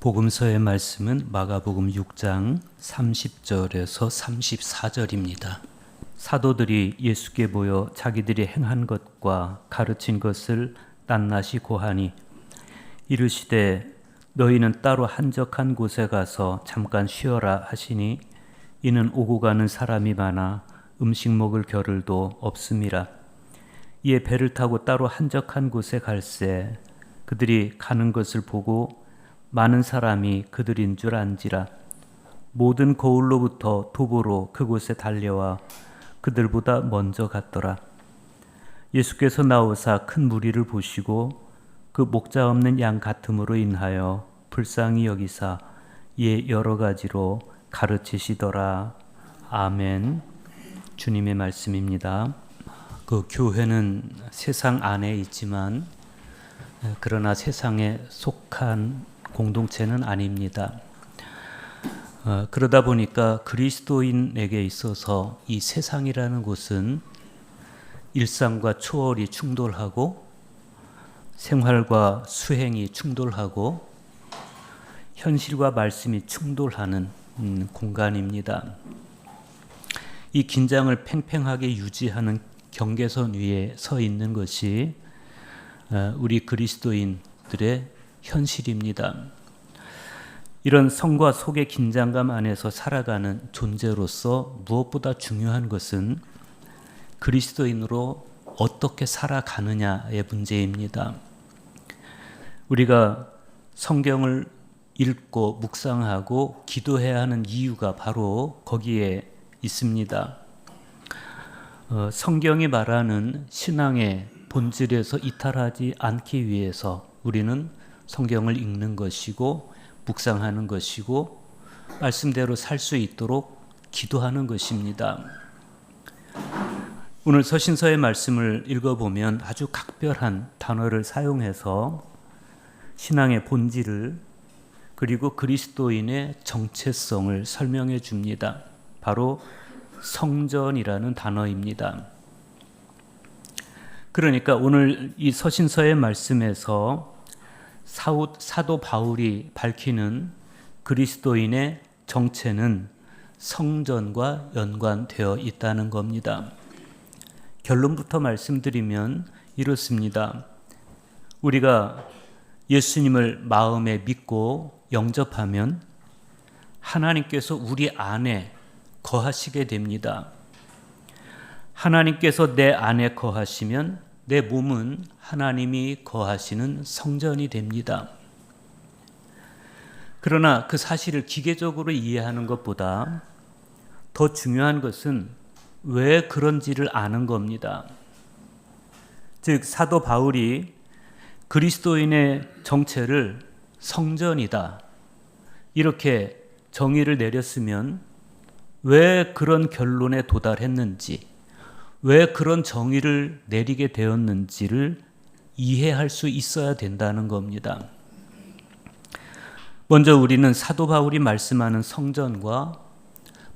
복음서의 말씀은 마가복음 6장 30절에서 34절입니다. 사도들이 예수께 모여 자기들이 행한 것과 가르친 것을 낱낱이 고하니 이르시되 너희는 따로 한적한 곳에 가서 잠깐 쉬어라 하시니 이는 오고 가는 사람이 많아 음식 먹을 겨를도 없음이라. 이에 배를 타고 따로 한적한 곳에 갈새 그들이 가는 것을 보고 많은 사람이 그들인 줄 안지라. 모든 거울로부터 도보로 그곳에 달려와 그들보다 먼저 갔더라. 예수께서 나오사 큰 무리를 보시고 그 목자 없는 양 같음으로 인하여 불쌍히 여기사 이에 여러 가지로 가르치시더라. 아멘. 주님의 말씀입니다. 그 교회는 세상 안에 있지만 그러나 세상에 속한 공동체는 아닙니다. 그러다 보니까 그리스도인에게 있어서 이 세상이라는 곳은 일상과 초월이 충돌하고 생활과 수행이 충돌하고 현실과 말씀이 충돌하는 공간입니다. 이 긴장을 팽팽하게 유지하는 경계선 위에 서 있는 것이 우리 그리스도인들의 현실입니다. 이런 성과 속의 긴장감 안에서 살아가는 존재로서 무엇보다 중요한 것은 그리스도인으로 어떻게 살아가느냐의 문제입니다. 우리가 성경을 읽고 묵상하고 기도해야 하는 이유가 바로 거기에 있습니다. 성경이 말하는 신앙의 본질에서 이탈하지 않기 위해서 우리는 성경을 읽는 것이고 묵상하는 것이고 말씀대로 살 수 있도록 기도하는 것입니다. 오늘 서신서의 말씀을 읽어보면 아주 각별한 단어를 사용해서 신앙의 본질을 그리고 그리스도인의 정체성을 설명해 줍니다. 바로 성전이라는 단어입니다. 그러니까 오늘 이 서신서의 말씀에서 사도 바울이 밝히는 그리스도인의 정체는 성전과 연관되어 있다는 겁니다. 결론부터 말씀드리면 이렇습니다. 우리가 예수님을 마음에 믿고 영접하면 하나님께서 우리 안에 거하시게 됩니다. 하나님께서 내 안에 거하시면 내 몸은 하나님이 거하시는 성전이 됩니다. 그러나 그 사실을 기계적으로 이해하는 것보다 더 중요한 것은 왜 그런지를 아는 겁니다. 즉 사도 바울이 그리스도인의 정체를 성전이다 이렇게 정의를 내렸으면 왜 그런 결론에 도달했는지 왜 그런 정의를 내리게 되었는지를 이해할 수 있어야 된다는 겁니다. 먼저 우리는 사도 바울이 말씀하는 성전과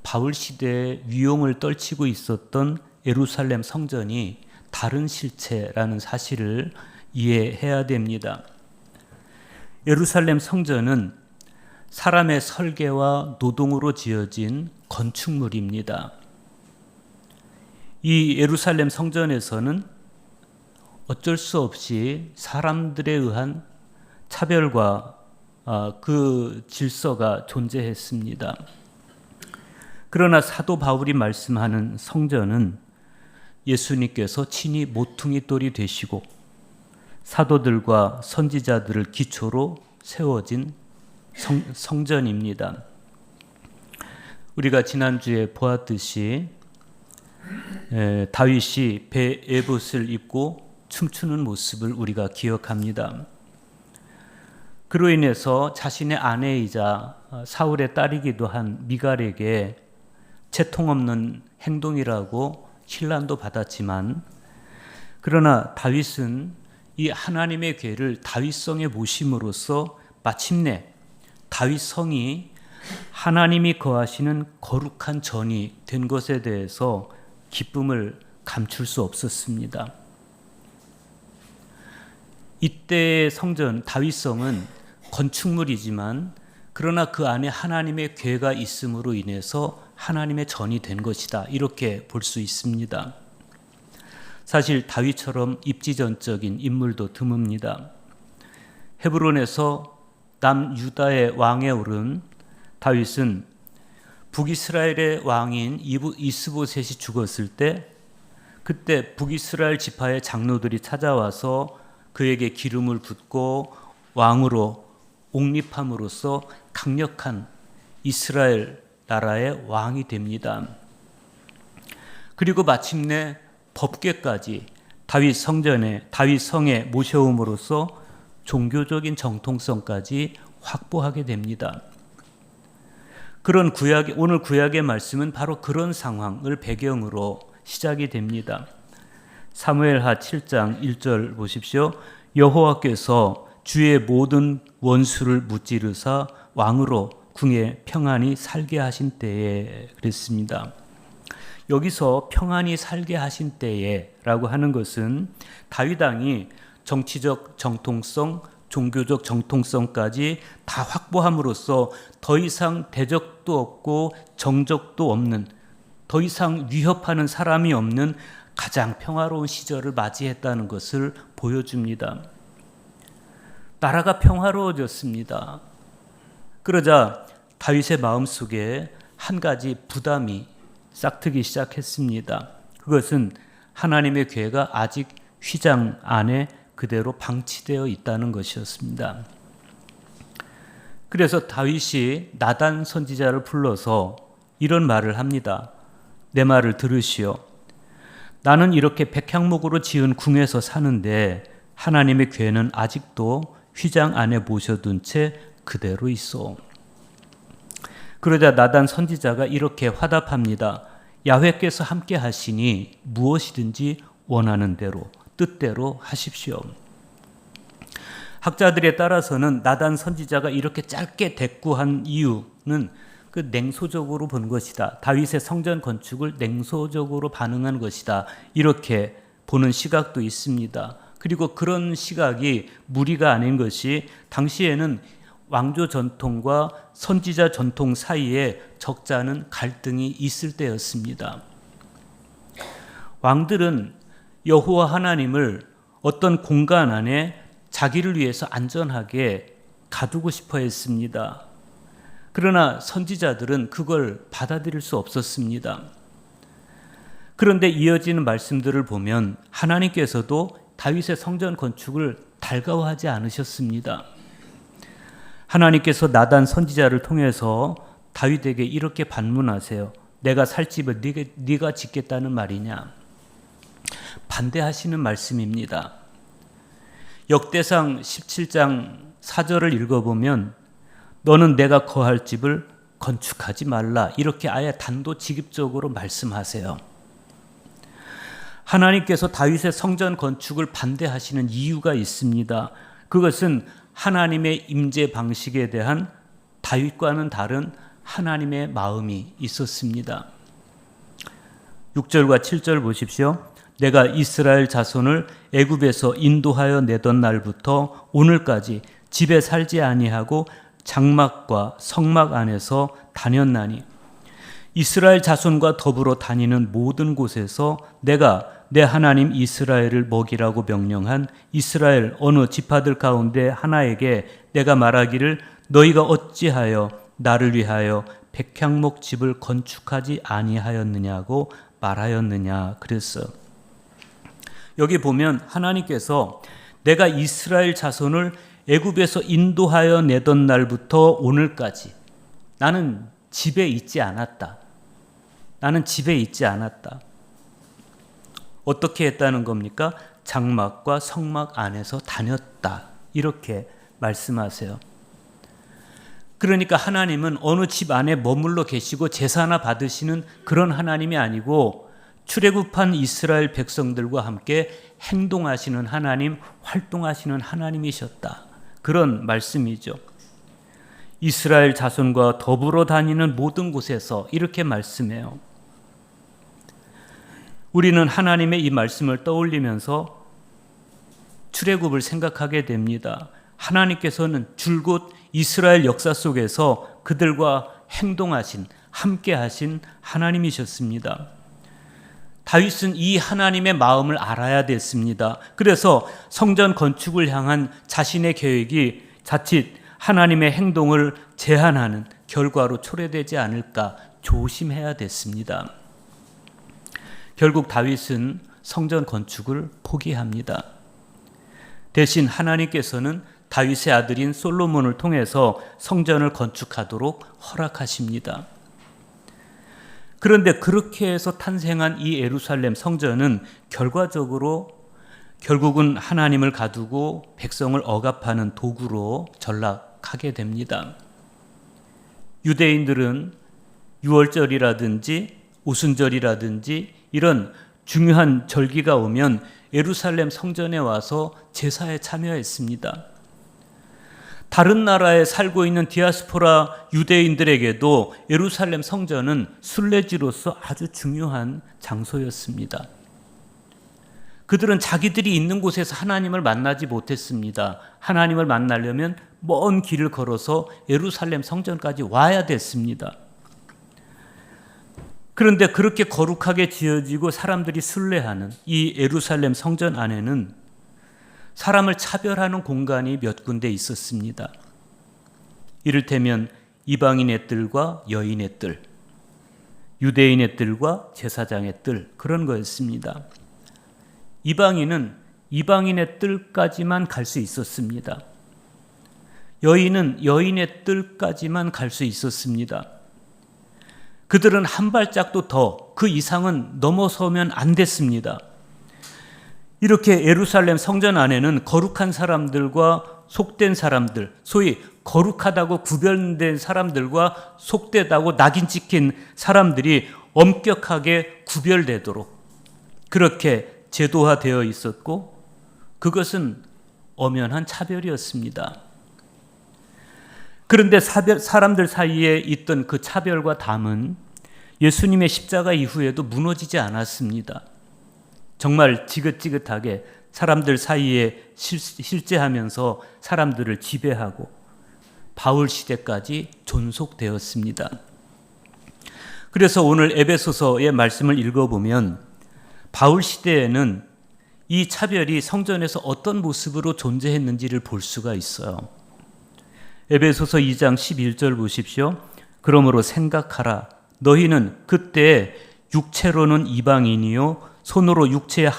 바울 시대에 위용을 떨치고 있었던 예루살렘 성전이 다른 실체라는 사실을 이해해야 됩니다. 예루살렘 성전은 사람의 설계와 노동으로 지어진 건축물입니다. 이 예루살렘 성전에서는 어쩔 수 없이 사람들에 의한 차별과 그 질서가 존재했습니다. 그러나 사도 바울이 말씀하는 성전은 예수님께서 친히 모퉁이 돌이 되시고 사도들과 선지자들을 기초로 세워진 성전입니다. 우리가 지난주에 보았듯이 다윗이 배 에봇을 입고 춤추는 모습을 우리가 기억합니다. 그로 인해서 자신의 아내이자 사울의 딸이기도 한 미갈에게 채통 없는 행동이라고 힐난도 받았지만 그러나 다윗은 이 하나님의 궤를 다윗성에 모심으로써 마침내 다윗성이 하나님이 거하시는 거룩한 전이 된 것에 대해서 기쁨을 감출 수 없었습니다. 이때의 성전 다윗성은 건축물이지만 그러나 그 안에 하나님의 궤가 있음으로 인해서 하나님의 전이 된 것이다. 이렇게 볼 수 있습니다. 사실 다윗처럼 입지전적인 인물도 드뭅니다. 헤브론에서 남유다의 왕에 오른 다윗은 북이스라엘의 왕인 이스보셋이 죽었을 때 그때 북이스라엘 지파의 장로들이 찾아와서 그에게 기름을 붓고 왕으로 옹립함으로써 강력한 이스라엘 나라의 왕이 됩니다. 그리고 마침내 법궤까지 다윗 성에 모셔옴으로써 종교적인 정통성까지 확보하게 됩니다. 오늘 구약의 말씀은 바로 그런 상황을 배경으로 시작이 됩니다. 사무엘하 7장 1절 보십시오. 여호와께서 주의 모든 원수를 무찌르사 왕으로 궁에 평안히 살게 하신 때에 그랬습니다. 여기서 평안히 살게 하신 때에라고 하는 것은 다윗 왕이 정치적 정통성, 종교적 정통성까지 다 확보함으로써 더 이상 대적도 없고 정적도 없는, 더 이상 위협하는 사람이 없는 가장 평화로운 시절을 맞이했다는 것을 보여줍니다. 나라가 평화로워졌습니다. 그러자 다윗의 마음속에 한 가지 부담이 싹트기 시작했습니다. 그것은 하나님의 궤가 아직 휘장 안에 그대로 방치되어 있다는 것이었습니다. 그래서 다윗이 나단 선지자를 불러서 이런 말을 합니다. 내 말을 들으시오. 나는 이렇게 백향목으로 지은 궁에서 사는데 하나님의 궤는 아직도 휘장 안에 모셔둔 채 그대로 있어. 그러자 나단 선지자가 이렇게 화답합니다. 야훼께서 함께 하시니 무엇이든지 원하는 대로 뜻대로 하십시오. 학자들에 따라서는 나단 선지자가 이렇게 짧게 대꾸한 이유는 그 냉소적으로 본 것이다. 다윗의 성전 건축을 냉소적으로 반응한 것이다. 이렇게 보는 시각도 있습니다. 그리고 그런 시각이 무리가 아닌 것이 당시에는 왕조 전통과 선지자 전통 사이에 적잖은 갈등이 있을 때였습니다. 왕들은 여호와 하나님을 어떤 공간 안에 자기를 위해서 안전하게 가두고 싶어 했습니다. 그러나 선지자들은 그걸 받아들일 수 없었습니다. 그런데 이어지는 말씀들을 보면 하나님께서도 다윗의 성전 건축을 달가워하지 않으셨습니다. 하나님께서 나단 선지자를 통해서 다윗에게 이렇게 반문하세요. 내가 살 집을 네가 짓겠다는 말이냐? 반대하시는 말씀입니다. 역대상 17장 4절을 읽어보면 너는 내가 거할 집을 건축하지 말라. 이렇게 아예 단도직입적으로 말씀하세요. 하나님께서 다윗의 성전 건축을 반대하시는 이유가 있습니다. 그것은 하나님의 임재 방식에 대한 다윗과는 다른 하나님의 마음이 있었습니다. 6절과 7절 보십시오. 내가 이스라엘 자손을 애굽에서 인도하여 내던 날부터 오늘까지 집에 살지 아니하고 장막과 성막 안에서 다녔나니 이스라엘 자손과 더불어 다니는 모든 곳에서 내가 내 하나님 이스라엘을 먹이라고 명령한 이스라엘 어느 지파들 가운데 하나에게 내가 말하기를 너희가 어찌하여 나를 위하여 백향목 집을 건축하지 아니하였느냐고 말하였느냐 그랬어. 여기 보면 하나님께서 내가 이스라엘 자손을 애굽에서 인도하여 내던 날부터 오늘까지 나는 집에 있지 않았다. 나는 집에 있지 않았다. 어떻게 했다는 겁니까? 장막과 성막 안에서 다녔다. 이렇게 말씀하세요. 그러니까 하나님은 어느 집 안에 머물러 계시고 제사나 받으시는 그런 하나님이 아니고 출애굽한 이스라엘 백성들과 함께 행동하시는 하나님, 활동하시는 하나님이셨다. 그런 말씀이죠. 이스라엘 자손과 더불어 다니는 모든 곳에서 이렇게 말씀해요. 우리는 하나님의 이 말씀을 떠올리면서 출애굽을 생각하게 됩니다. 하나님께서는 줄곧 이스라엘 역사 속에서 그들과 행동하신, 함께 하신 하나님이셨습니다. 다윗은 이 하나님의 마음을 알아야 됐습니다. 그래서 성전 건축을 향한 자신의 계획이 자칫 하나님의 행동을 제한하는 결과로 초래되지 않을까 조심해야 됐습니다. 결국 다윗은 성전 건축을 포기합니다. 대신 하나님께서는 다윗의 아들인 솔로몬을 통해서 성전을 건축하도록 허락하십니다. 그런데 그렇게 해서 탄생한 이 예루살렘 성전은 결국은 하나님을 가두고 백성을 억압하는 도구로 전락하게 됩니다. 유대인들은 유월절이라든지 오순절이라든지 이런 중요한 절기가 오면 예루살렘 성전에 와서 제사에 참여했습니다. 다른 나라에 살고 있는 디아스포라 유대인들에게도 예루살렘 성전은 순례지로서 아주 중요한 장소였습니다. 그들은 자기들이 있는 곳에서 하나님을 만나지 못했습니다. 하나님을 만나려면 먼 길을 걸어서 예루살렘 성전까지 와야 됐습니다. 그런데 그렇게 거룩하게 지어지고 사람들이 순례하는 이 예루살렘 성전 안에는 사람을 차별하는 공간이 몇 군데 있었습니다. 이를테면 이방인의 뜰과 여인의 뜰, 유대인의 뜰과 제사장의 뜰, 그런 거였습니다. 이방인은 이방인의 뜰까지만 갈 수 있었습니다. 여인은 여인의 뜰까지만 갈 수 있었습니다. 그들은 한 발짝도 더 그 이상은 넘어서면 안 됐습니다. 이렇게 예루살렘 성전 안에는 거룩한 사람들과 속된 사람들, 소위 거룩하다고 구별된 사람들과 속되다고 낙인 찍힌 사람들이 엄격하게 구별되도록 그렇게 제도화되어 있었고 그것은 엄연한 차별이었습니다. 그런데 사람들 사이에 있던 그 차별과 담은 예수님의 십자가 이후에도 무너지지 않았습니다. 정말 지긋지긋하게 사람들 사이에 실제하면서 사람들을 지배하고 바울 시대까지 존속되었습니다. 그래서 오늘 에베소서의 말씀을 읽어보면 바울 시대에는 이 차별이 성전에서 어떤 모습으로 존재했는지를 볼 수가 있어요. 에베소서 2장 11절 보십시오. 그러므로 생각하라. 너희는 그때 육체로는 이방인이요 손으로 육체의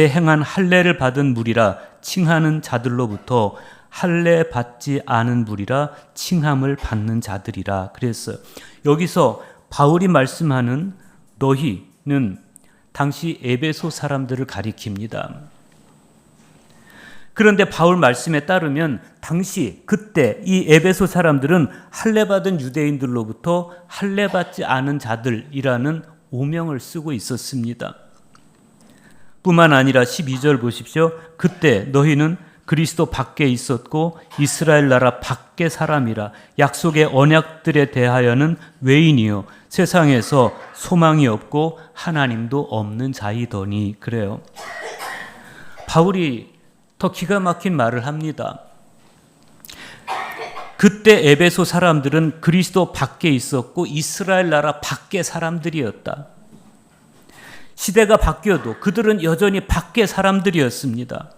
행한 할례를 받은 무리라 칭하는 자들로부터 할례 받지 않은 무리라 칭함을 받는 자들이라 그랬어요. 여기서 바울이 말씀하는 너희는 당시 에베소 사람들을 가리킵니다. 그런데 바울 말씀에 따르면 당시 그때 이 에베소 사람들은 할례 받은 유대인들로부터 할례 받지 않은 자들이라는 오명을 쓰고 있었습니다. 뿐만 아니라 12절 보십시오. 그때 너희는 그리스도 밖에 있었고 이스라엘 나라 밖의 사람이라 약속의 언약들에 대하여는 외인이요 세상에서 소망이 없고 하나님도 없는 자이더니 그래요. 바울이 더 기가 막힌 말을 합니다. 그때 에베소 사람들은 그리스도 밖에 있었고 이스라엘 나라 밖의 사람들이었다. 시대가 바뀌어도 그들은 여전히 밖의 사람들이었습니다.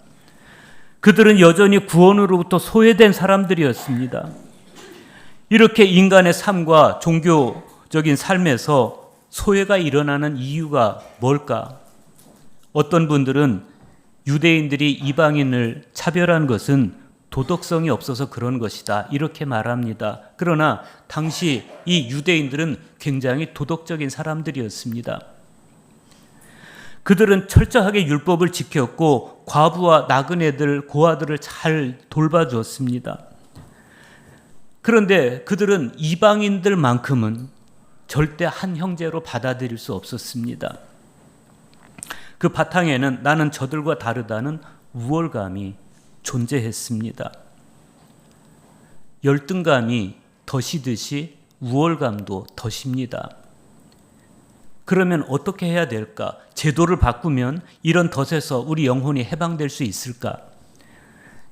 그들은 여전히 구원으로부터 소외된 사람들이었습니다. 이렇게 인간의 삶과 종교적인 삶에서 소외가 일어나는 이유가 뭘까? 어떤 분들은 유대인들이 이방인을 차별한 것은 도덕성이 없어서 그런 것이다 이렇게 말합니다. 그러나 당시 이 유대인들은 굉장히 도덕적인 사람들이었습니다. 그들은 철저하게 율법을 지켰고 과부와 나그네들, 고아들을 잘 돌봐주었습니다. 그런데 그들은 이방인들만큼은 절대 한 형제로 받아들일 수 없었습니다. 그 바탕에는 나는 저들과 다르다는 우월감이 존재했습니다. 열등감이 더시듯이 우월감도 더십니다. 그러면 어떻게 해야 될까? 제도를 바꾸면 이런 덫에서 우리 영혼이 해방될 수 있을까?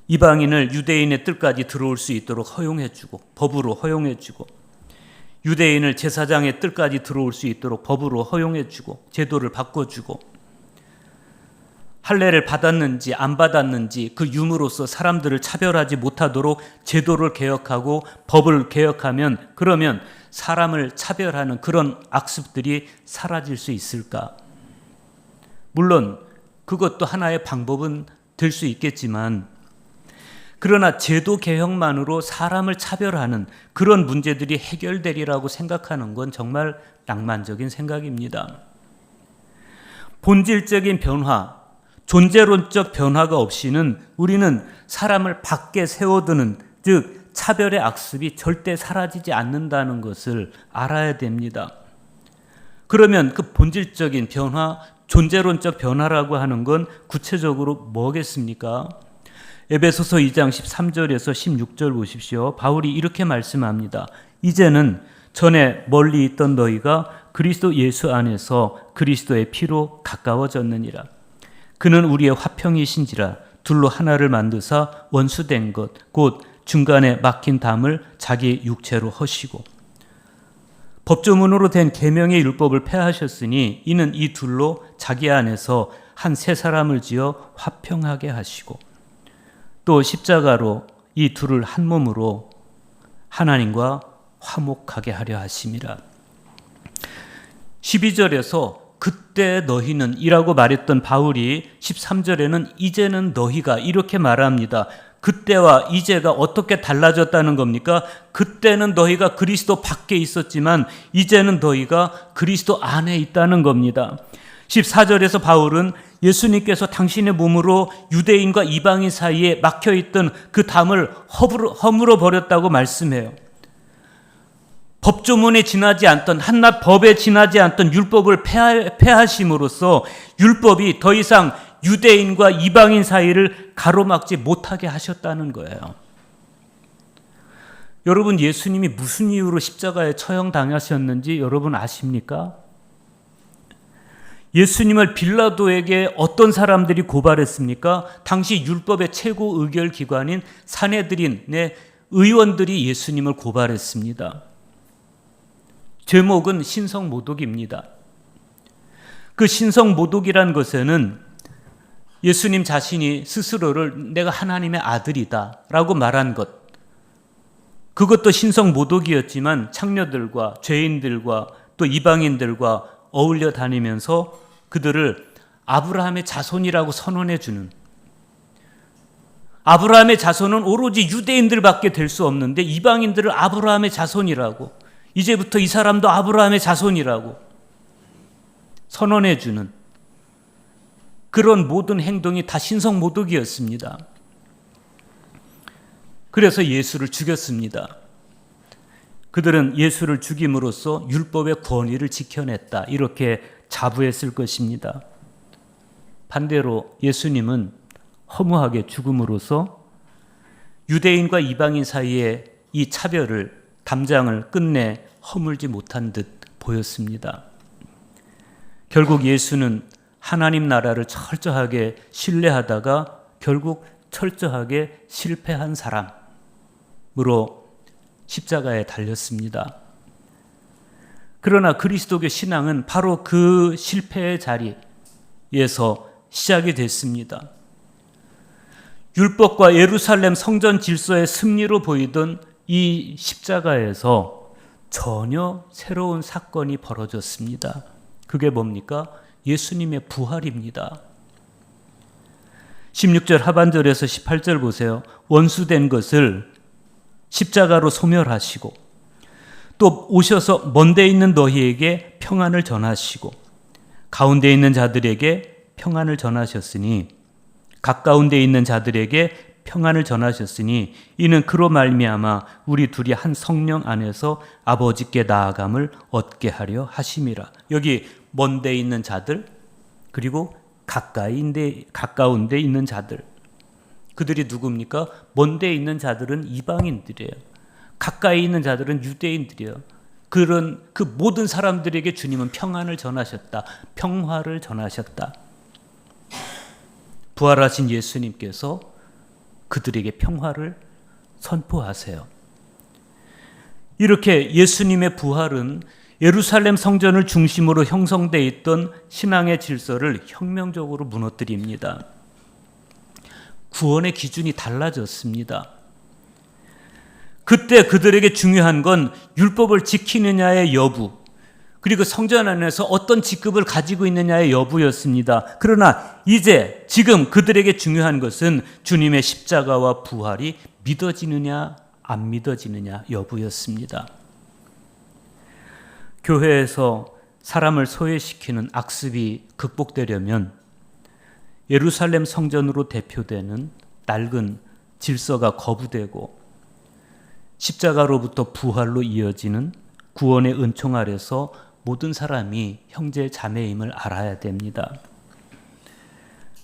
이방인을 유대인의 뜰까지 들어올 수 있도록 허용해주고 법으로 허용해주고 유대인을 제사장의 뜰까지 들어올 수 있도록 법으로 허용해주고 제도를 바꿔주고 할례를 받았는지 안 받았는지 그 유무로서 사람들을 차별하지 못하도록 제도를 개혁하고 법을 개혁하면 그러면 사람을 차별하는 그런 악습들이 사라질 수 있을까? 물론 그것도 하나의 방법은 될 수 있겠지만 그러나 제도 개혁만으로 사람을 차별하는 그런 문제들이 해결되리라고 생각하는 건 정말 낭만적인 생각입니다. 본질적인 변화, 존재론적 변화가 없이는 우리는 사람을 밖에 세워두는 즉 차별의 악습이 절대 사라지지 않는다는 것을 알아야 됩니다. 그러면 그 본질적인 변화, 존재론적 변화라고 하는 건 구체적으로 뭐겠습니까? 에베소서 2장 13절에서 16절 보십시오. 바울이 이렇게 말씀합니다. 이제는 전에 멀리 있던 너희가 그리스도 예수 안에서 그리스도의 피로 가까워졌느니라. 그는 우리의 화평이신지라 둘로 하나를 만드사 원수된 것 곧 중간에 막힌 담을 자기 육체로 허시고 법조문으로 된 계명의 율법을 폐하셨으니 이는 이 둘로 자기 안에서 한 새 사람을 지어 화평하게 하시고 또 십자가로 이 둘을 한 몸으로 하나님과 화목하게 하려 하심이라. 12절에서 그때 너희는 이라고 말했던 바울이 13절에는 이제는 너희가 이렇게 말합니다. 그때와 이제가 어떻게 달라졌다는 겁니까? 그때는 너희가 그리스도 밖에 있었지만 이제는 너희가 그리스도 안에 있다는 겁니다. 14절에서 바울은 예수님께서 당신의 몸으로 유대인과 이방인 사이에 막혀있던 그 담을 허물어 버렸다고 말씀해요. 법조문에 지나지 않던 한낱 법에 지나지 않던 율법을 폐하심으로써 율법이 더 이상 유대인과 이방인 사이를 가로막지 못하게 하셨다는 거예요. 여러분, 예수님이 무슨 이유로 십자가에 처형당하셨는지 여러분 아십니까? 예수님을 빌라도에게 어떤 사람들이 고발했습니까? 당시 율법의 최고 의결기관인 산헤드린의 의원들이 예수님을 고발했습니다. 제목은 신성모독입니다. 그 신성모독이란 것에는 예수님 자신이 스스로를 내가 하나님의 아들이다 라고 말한 것, 그것도 신성모독이었지만 창녀들과 죄인들과 또 이방인들과 어울려 다니면서 그들을 아브라함의 자손이라고 선언해주는, 아브라함의 자손은 오로지 유대인들밖에 될 수 없는데 이방인들을 아브라함의 자손이라고, 이제부터 이 사람도 아브라함의 자손이라고 선언해주는 그런 모든 행동이 다 신성모독이었습니다. 그래서 예수를 죽였습니다. 그들은 예수를 죽임으로써 율법의 권위를 지켜냈다, 이렇게 자부했을 것입니다. 반대로 예수님은 허무하게 죽음으로써 유대인과 이방인 사이의 이 차별을, 담장을 끝내 허물지 못한 듯 보였습니다. 결국 예수는 하나님 나라를 철저하게 신뢰하다가 결국 철저하게 실패한 사람으로 십자가에 달렸습니다. 그러나 그리스도교 신앙은 바로 그 실패의 자리에서 시작이 됐습니다. 율법과 예루살렘 성전 질서의 승리로 보이던 이 십자가에서 전혀 새로운 사건이 벌어졌습니다. 그게 뭡니까? 예수님의 부활입니다. 16절 하반절에서 18절 보세요. 원수된 것을 십자가로 소멸하시고 또 오셔서 먼데 있는 너희에게 평안을 전하시고 가운데 있는 자들에게 평안을 전하셨으니 가까운데 있는 자들에게 평안을 전하셨으니 이는 그로 말미암아 우리 둘이 한 성령 안에서 아버지께 나아감을 얻게 하려 하심이라. 여기 먼데 있는 자들 그리고 가까운데 있는 자들, 그들이 누굽니까? 먼데 있는 자들은 이방인들이에요. 가까이 있는 자들은 유대인들이에요. 그런 그 모든 사람들에게 주님은 평안을 전하셨다. 평화를 전하셨다. 부활하신 예수님께서 그들에게 평화를 선포하세요. 이렇게 예수님의 부활은 예루살렘 성전을 중심으로 형성되어 있던 신앙의 질서를 혁명적으로 무너뜨립니다. 구원의 기준이 달라졌습니다. 그때 그들에게 중요한 건 율법을 지키느냐의 여부, 그리고 성전 안에서 어떤 직급을 가지고 있느냐의 여부였습니다. 그러나 이제 지금 그들에게 중요한 것은 주님의 십자가와 부활이 믿어지느냐 안 믿어지느냐 여부였습니다. 교회에서 사람을 소외시키는 악습이 극복되려면 예루살렘 성전으로 대표되는 낡은 질서가 거부되고 십자가로부터 부활로 이어지는 구원의 은총 아래서 모든 사람이 형제 자매임을 알아야 됩니다.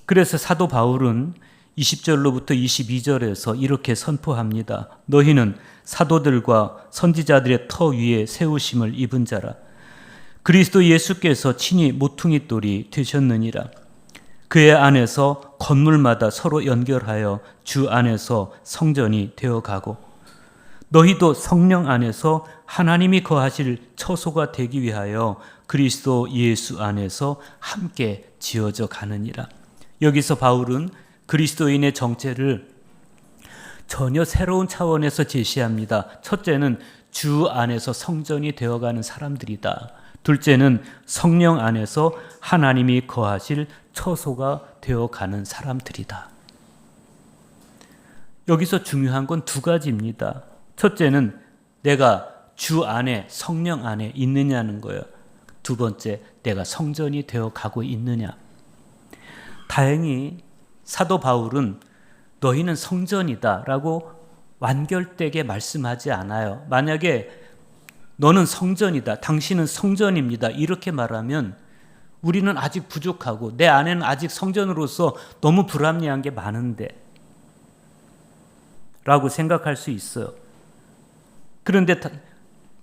그래서 사도 바울은 20절로부터 22절에서 이렇게 선포합니다. 너희는 사도들과 선지자들의 터 위에 세우심을 입은 자라. 그리스도 예수께서 친히 모퉁이 돌이 되셨느니라. 그의 안에서 건물마다 서로 연결하여 주 안에서 성전이 되어가고 너희도 성령 안에서 하나님이 거하실 처소가 되기 위하여 그리스도 예수 안에서 함께 지어져 가느니라. 여기서 바울은 그리스도인의 정체를 전혀 새로운 차원에서 제시합니다. 첫째는 주 안에서 성전이 되어가는 사람들이다. 둘째는 성령 안에서 하나님이 거하실 처소가 되어가는 사람들이다. 여기서 중요한 건 두 가지입니다. 첫째는 내가 주 안에 성령 안에 있느냐는 거예요. 두 번째, 내가 성전이 되어가고 있느냐. 다행히 사도 바울은 너희는 성전이다 라고 완결되게 말씀하지 않아요. 만약에 너는 성전이다, 당신은 성전입니다 이렇게 말하면 우리는 아직 부족하고 내 안에는 아직 성전으로서 너무 불합리한 게 많은데 라고 생각할 수 있어요. 그런데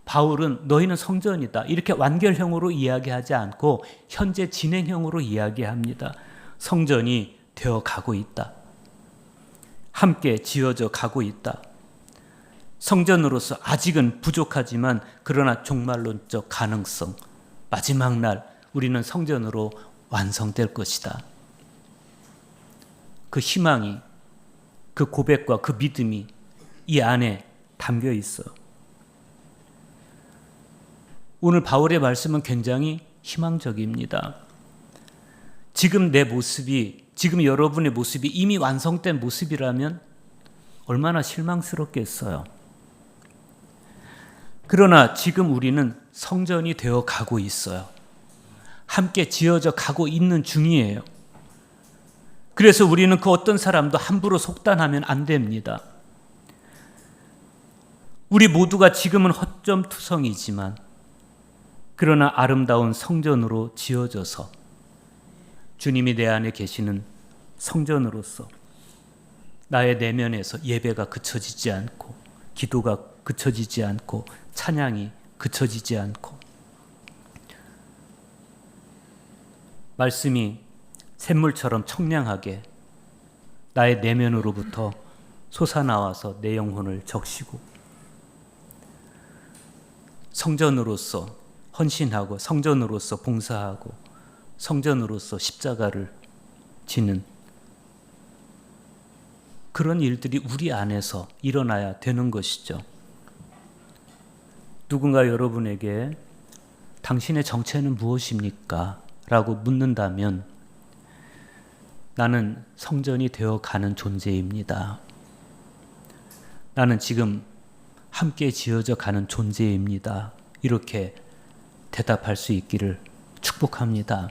바울은 너희는 성전이다 이렇게 완결형으로 이야기하지 않고 현재 진행형으로 이야기합니다. 성전이 되어가고 있다. 함께 지어져 가고 있다. 성전으로서 아직은 부족하지만 그러나 종말론적 가능성, 마지막 날 우리는 성전으로 완성될 것이다. 그 희망이, 그 고백과 그 믿음이 이 안에 담겨 있어. 오늘 바울의 말씀은 굉장히 희망적입니다. 지금 내 모습이, 지금 여러분의 모습이 이미 완성된 모습이라면 얼마나 실망스럽겠어요. 그러나 지금 우리는 성전이 되어 가고 있어요. 함께 지어져 가고 있는 중이에요. 그래서 우리는 그 어떤 사람도 함부로 속단하면 안 됩니다. 우리 모두가 지금은 허점투성이지만 그러나 아름다운 성전으로 지어져서 주님이 내 안에 계시는 성전으로서 나의 내면에서 예배가 그쳐지지 않고 기도가 그쳐지지 않고 찬양이 그쳐지지 않고 말씀이 샘물처럼 청량하게 나의 내면으로부터 솟아나와서 내 영혼을 적시고 성전으로서 헌신하고 성전으로서 봉사하고 성전으로서 십자가를 지는 그런 일들이 우리 안에서 일어나야 되는 것이죠. 누군가 여러분에게 당신의 정체는 무엇입니까? 라고 묻는다면 나는 성전이 되어가는 존재입니다. 나는 지금 함께 지어져 가는 존재입니다. 이렇게 대답할 수 있기를 축복합니다.